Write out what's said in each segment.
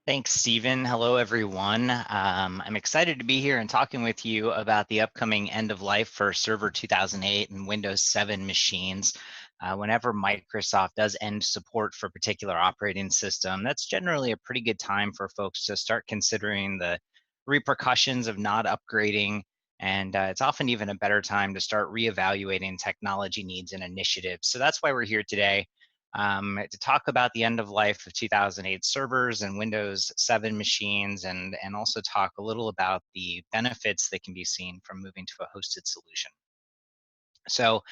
Thanks, Stephen. Hello, everyone. I'm excited to be here and talking with you about the upcoming end of life for Server 2008 and Windows 7 machines. Whenever Microsoft does end support for a particular operating system, that's generally a pretty good time for folks to start considering the repercussions of not upgrading. And it's often even a better time to start reevaluating technology needs and initiatives. So that's why we're here today to talk about the end of life of 2008 servers and Windows 7 machines, and also talk a little about the benefits that can be seen from moving to a hosted solution. So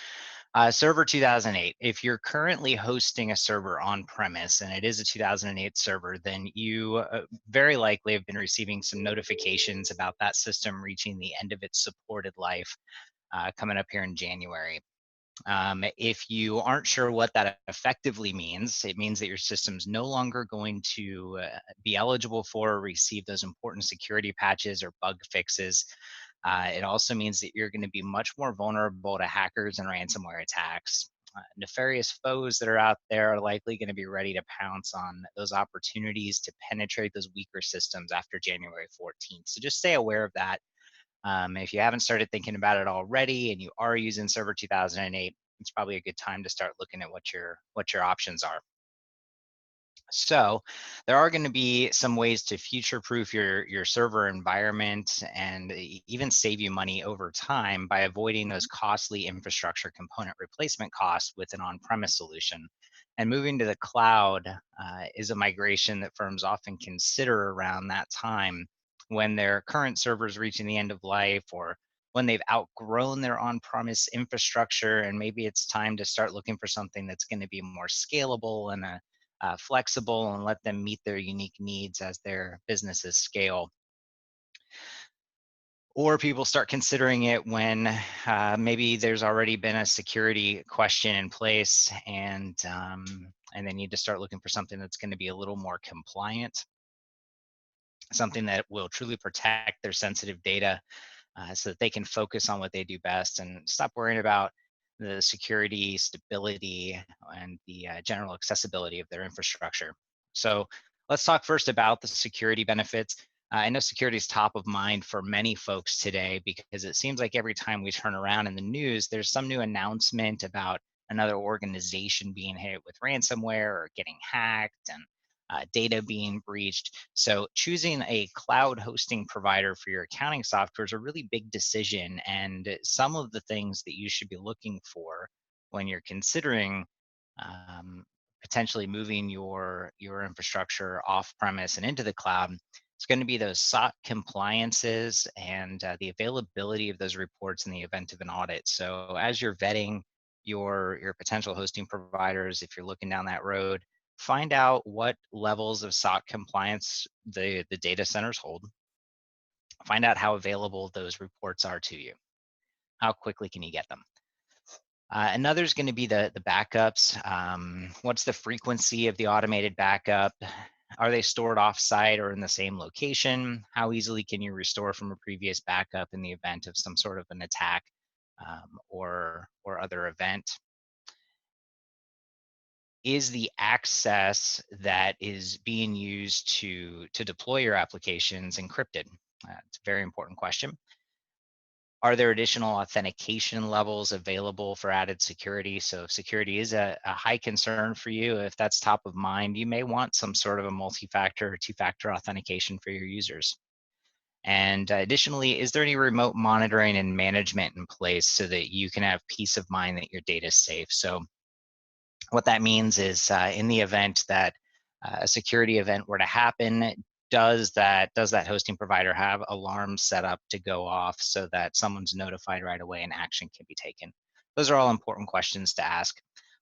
Server 2008, if you're currently hosting a server on premise and it is a 2008 server, then you very likely have been receiving some notifications about that system reaching the end of its supported life coming up here in January. If you aren't sure what that effectively means, it means that your system's no longer going to be eligible for or receive those important security patches or bug fixes. It also means that you're going to be much more vulnerable to hackers and ransomware attacks. Nefarious foes that are out there are likely going to be ready to pounce on those opportunities to penetrate those weaker systems after January 14th. So just stay aware of that. If you haven't started thinking about it already and you are using Server 2008, it's probably a good time to start looking at what your options are. So there are going to be some ways to future-proof your server environment and even save you money over time by avoiding those costly infrastructure component replacement costs with an on-premise solution. And moving to the cloud is a migration that firms often consider around that time when their current servers reaching the end of life, or when they've outgrown their on-premise infrastructure and maybe it's time to start looking for something that's going to be more scalable and flexible and let them meet their unique needs as their businesses scale. Or people start considering it when maybe there's already been a security question in place, and they need to start looking for something that's going to be a little more compliant, something that will truly protect their sensitive data so that they can focus on what they do best and stop worrying about the security, stability, and the general accessibility of their infrastructure. So let's talk first about the security benefits. I know security is top of mind for many folks today because it seems like every time we turn around in the news, there's some new announcement about another organization being hit with ransomware or getting hacked, and data being breached. So choosing a cloud hosting provider for your accounting software is a really big decision. And some of the things that you should be looking for when you're considering um, potentially moving your infrastructure off premise and into the cloud, it's going to be those SOC compliances and the availability of those reports in the event of an audit. So as you're vetting your potential hosting providers, if you're looking down that road, find out what levels of SOC compliance the data centers hold. Find out how available those reports are to you. How quickly can you get them? Another is going to be the backups. What's the frequency of the automated backup? Are they stored offsite or in the same location? How easily can you restore from a previous backup in the event of some sort of an attack or other event? Is the access that is being used to deploy your applications encrypted? It's a very important question. Are there additional authentication levels available for added security? So if security is a high concern for you, if that's top of mind, you may want some sort of a multi-factor or two-factor authentication for your users. And additionally, is there any remote monitoring and management in place so that you can have peace of mind that your data is safe? So what that means is in the event that a security event were to happen, does that hosting provider have alarms set up to go off so that someone's notified right away and action can be taken? Those are all important questions to ask.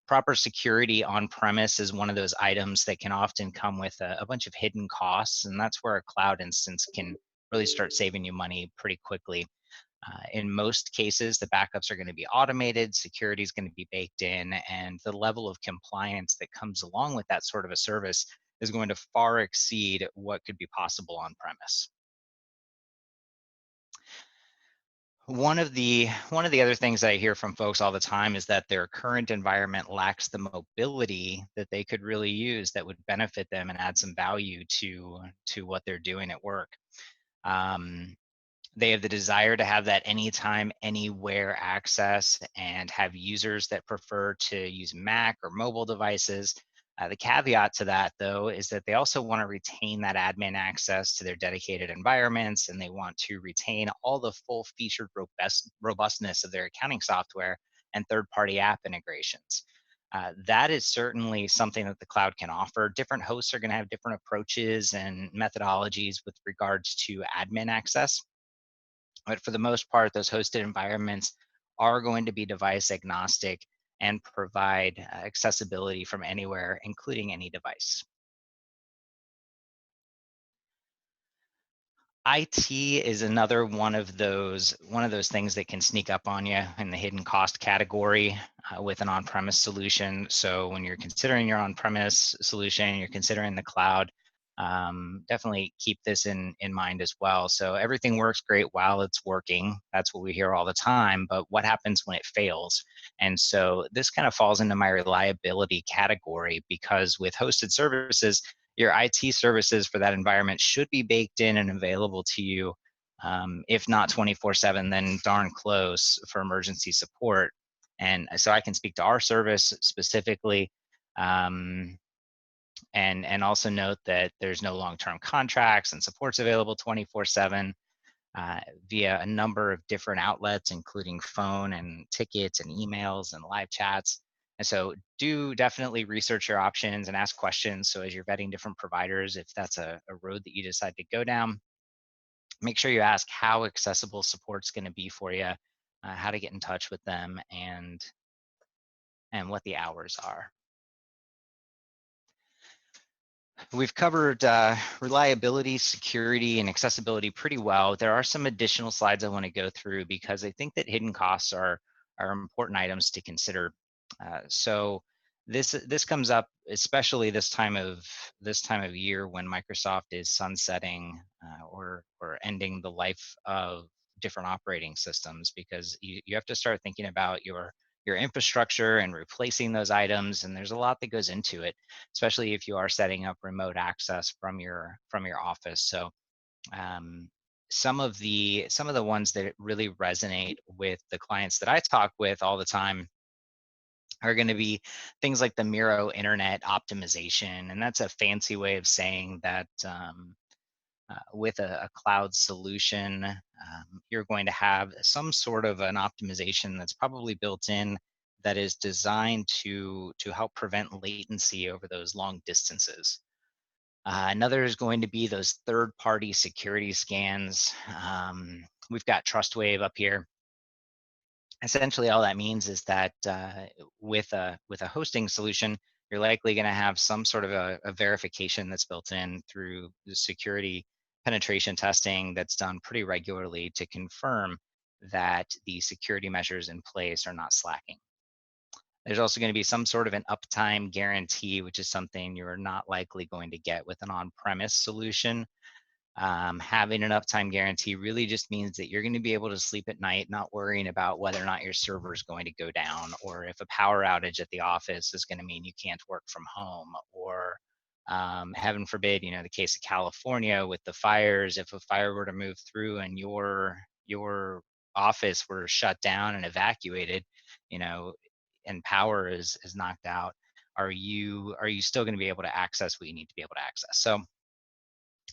Proper security on premise is one of those items that can often come with a bunch of hidden costs, and that's where a cloud instance can really start saving you money pretty quickly. In most cases, the backups are going to be automated, security is going to be baked in, and the level of compliance that comes along with that sort of a service is going to far exceed what could be possible on premise. One of the other things that I hear from folks all the time is that their current environment lacks the mobility that they could really use that would benefit them and add some value to what they're doing at work. Um, they have the desire to have that anytime, anywhere access and have users that prefer to use Mac or mobile devices. The caveat to that, though, is that they also want to retain that admin access to their dedicated environments, and they want to retain all the full featured robustness of their accounting software and third-party app integrations. That is certainly something that the cloud can offer. Different hosts are going to have different approaches and methodologies with regards to admin access, but for the most part, those hosted environments are going to be device agnostic and provide accessibility from anywhere, including any device. IT is another one of those things that can sneak up on you in the hidden cost category with an on-premise solution. So when you're considering your on-premise solution, you're considering the cloud, definitely keep this in mind as well. So everything works great while it's working. That's what we hear all the time. But what happens when it fails? And so this kind of falls into my reliability category, because with hosted services, your IT services for that environment should be baked in and available to you, if not 24/7, then darn close for emergency support. And so I can speak to our service specifically, um, and also note that there's no long-term contracts and support's available 24/7 via a number of different outlets, including phone and tickets and emails and live chats. And so do definitely research your options and ask questions. So as you're vetting different providers, if that's a road that you decide to go down, make sure you ask how accessible support's going to be for you, how to get in touch with them, and what the hours are. We've covered reliability, security, and accessibility pretty well. There are some additional slides I want to go through because I think that hidden costs are important items to consider. So this comes up especially this time of year when Microsoft is sunsetting or ending the life of different operating systems, because you have to start thinking about your infrastructure and replacing those items, and there's a lot that goes into it, especially if you are setting up remote access from your office. So um, some of the ones that really resonate with the clients that I talk with all the time are going to be things like the Miro internet optimization, and that's a fancy way of saying that with a cloud solution, you're going to have some sort of an optimization that's probably built in that is designed to help prevent latency over those long distances. Another is going to be those third-party security scans. We've got TrustWave up here. Essentially, all that means is that with a hosting solution, you're likely going to have some sort of a verification that's built in through the security penetration testing that's done pretty regularly to confirm that the security measures in place are not slacking. There's also going to be some sort of an uptime guarantee, which is something you're not likely going to get with an on-premise solution. Having an uptime guarantee really just means that you're going to be able to sleep at night, not worrying about whether or not your server is going to go down, or if a power outage at the office is going to mean you can't work from home, or heaven forbid, the case of California with the fires, if a fire were to move through and your office were shut down and evacuated, you know, and power is knocked out, are you still going to be able to access what you need to be able to access? So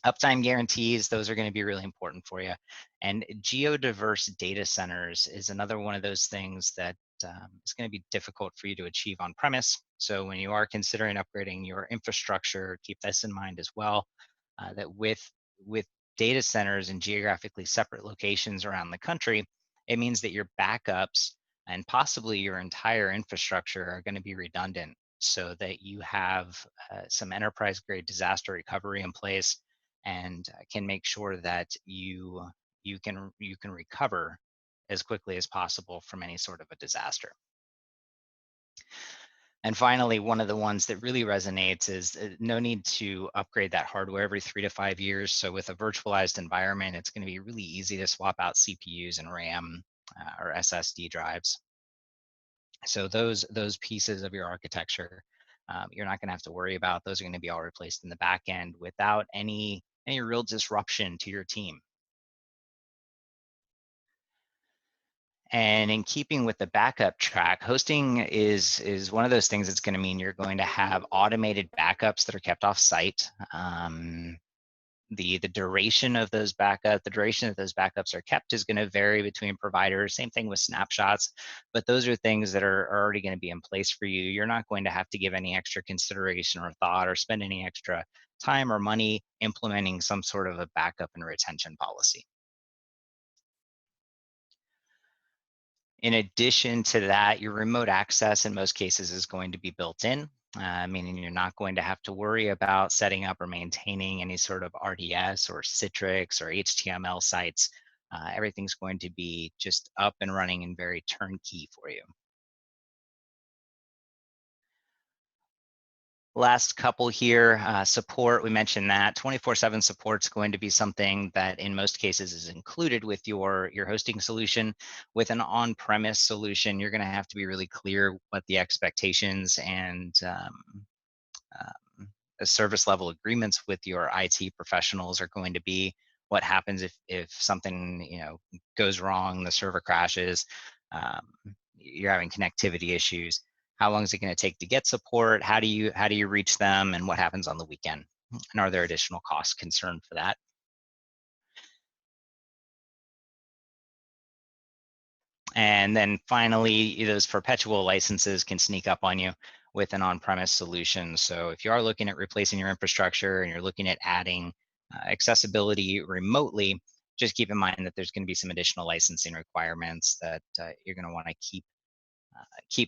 uptime guarantees, those are going to be really important for you. And geodiverse data centers is another one of those things that is going to be difficult for you to achieve on premise. So when you are considering upgrading your infrastructure, keep this in mind as well, that with data centers in geographically separate locations around the country, it means that your backups and possibly your entire infrastructure are going to be redundant, so that you have some enterprise grade disaster recovery in place, and can make sure that you can recover as quickly as possible from any sort of a disaster. And finally, one of the ones that really resonates is no need to upgrade that hardware every 3 to 5 years. So with a virtualized environment, it's going to be really easy to swap out CPUs and RAM or SSD drives. So those pieces of your architecture, you're not going to have to worry about. Those are going to be all replaced in the back end without any real disruption to your team. And in keeping with the backup track, hosting is one of those things that's going to mean you're going to have automated backups that are kept off site. The duration of those the duration that those backups are kept is going to vary between providers. Same thing with snapshots, but those are things that are already going to be in place for you. You're not going to have to give any extra consideration or thought or spend any extra time or money implementing some sort of a backup and retention policy. In addition to that, your remote access in most cases is going to be built in, meaning you're not going to have to worry about setting up or maintaining any sort of RDS or Citrix or HTML sites. Everything's going to be just up and running and very turnkey for you. Last couple here, support, we mentioned that 24/7 support is going to be something that in most cases is included with your hosting solution. With an on-premise solution, you're going to have to be really clear what the expectations and service level agreements with your IT professionals are going to be. What happens if something goes wrong, the server crashes, you're having connectivity issues. How long is it going to take to get support? How do you reach them, and what happens on the weekend? And are there additional costs concerned for that? And then finally, those perpetual licenses can sneak up on you with an on-premise solution. So if you are looking at replacing your infrastructure and you're looking at adding accessibility remotely, just keep in mind that there's going to be some additional licensing requirements that you're going to want to keep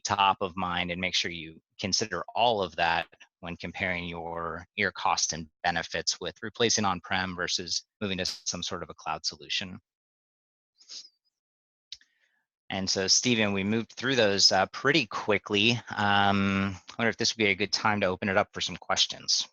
top of mind, and make sure you consider all of that when comparing your cost and benefits with replacing on-prem versus moving to some sort of a cloud solution. And so, Stephen, we moved through those pretty quickly. I wonder if this would be a good time to open it up for some questions.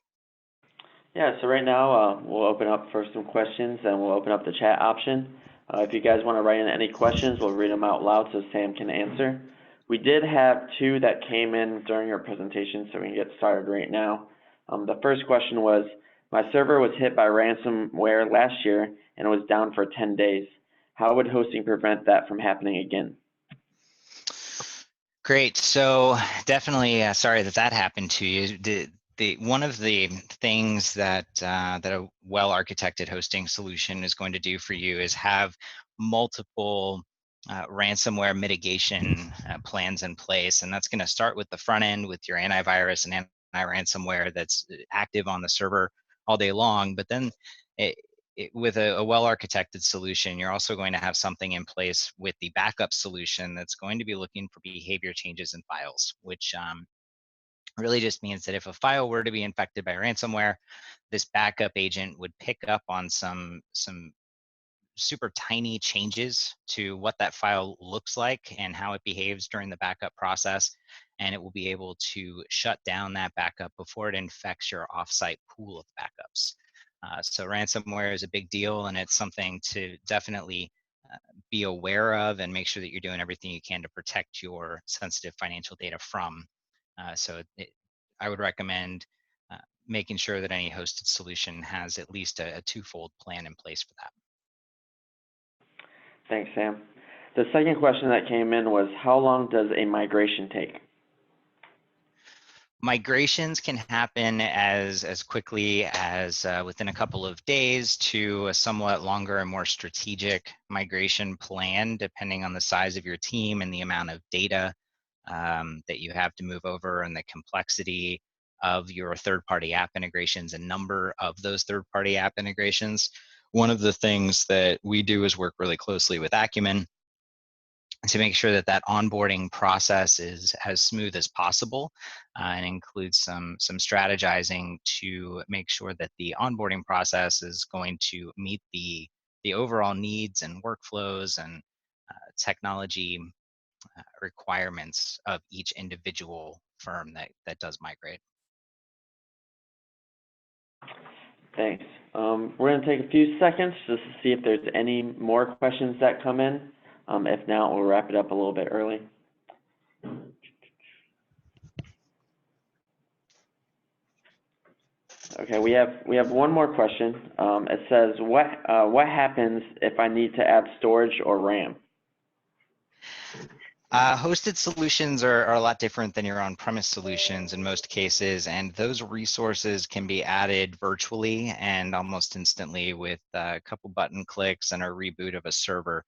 Yeah, so right now we'll open up for some questions, and we'll open up the chat option. If you guys want to write in any questions, we'll read them out loud so Sam can answer. We did have two that came in during your presentation, so we can get started right now. The first question was, my server was hit by ransomware last year and it was down for 10 days. How would hosting prevent that from happening again? Great. So definitely sorry that happened to you. One of the things that a well-architected hosting solution is going to do for you is have multiple ransomware mitigation plans in place, and that's going to start with the front end with your antivirus and anti-ransomware that's active on the server all day long. But then with a well-architected solution, you're also going to have something in place with the backup solution that's going to be looking for behavior changes in files, which really just means that if a file were to be infected by ransomware, this backup agent would pick up on some super tiny changes to what that file looks like and how it behaves during the backup process, and it will be able to shut down that backup before it infects your offsite pool of backups. So ransomware is a big deal, and it's something to definitely be aware of and make sure that you're doing everything you can to protect your sensitive financial data from. I would recommend making sure that any hosted solution has at least a twofold plan in place for that. Thanks, Sam. The second question that came in was, how long does a migration take? Migrations can happen as quickly as within a couple of days to a somewhat longer and more strategic migration plan, depending on the size of your team and the amount of data that you have to move over and the complexity of your third-party app integrations and number of those third-party app integrations. One of the things that we do is work really closely with Acumen to make sure that onboarding process is as smooth as possible, and includes some strategizing to make sure that the onboarding process is going to meet the overall needs and workflows and technology requirements of each individual firm that does migrate. Thanks. We're going to take a few seconds just to see if there's any more questions that come in. If not, we'll wrap it up a little bit early. Okay, we have one more question. It says, what happens if I need to add storage or RAM? Hosted solutions are a lot different than your on-premise solutions in most cases, and those resources can be added virtually and almost instantly with a couple button clicks and a reboot of a server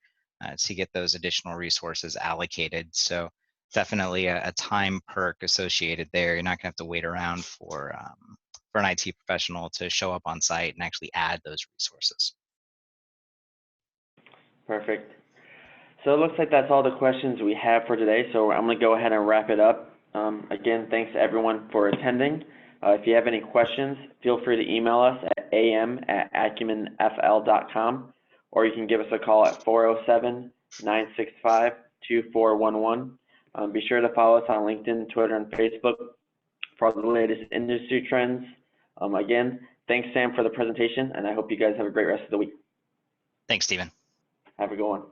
to get those additional resources allocated. So definitely a time perk associated there. You're not gonna have to wait around for an IT professional to show up on site and actually add those resources. Perfect. So it looks like that's all the questions we have for today, so I'm going to go ahead and wrap it up. Again, thanks everyone for attending. If you have any questions, feel free to email us at am@acumenfl.com, or you can give us a call at 407-965-2411. Be sure to follow us on LinkedIn, Twitter, and Facebook for all the latest industry trends. Again, thanks Sam for the presentation, and I hope you guys have a great rest of the week. Thanks, Stephen. Have a good one.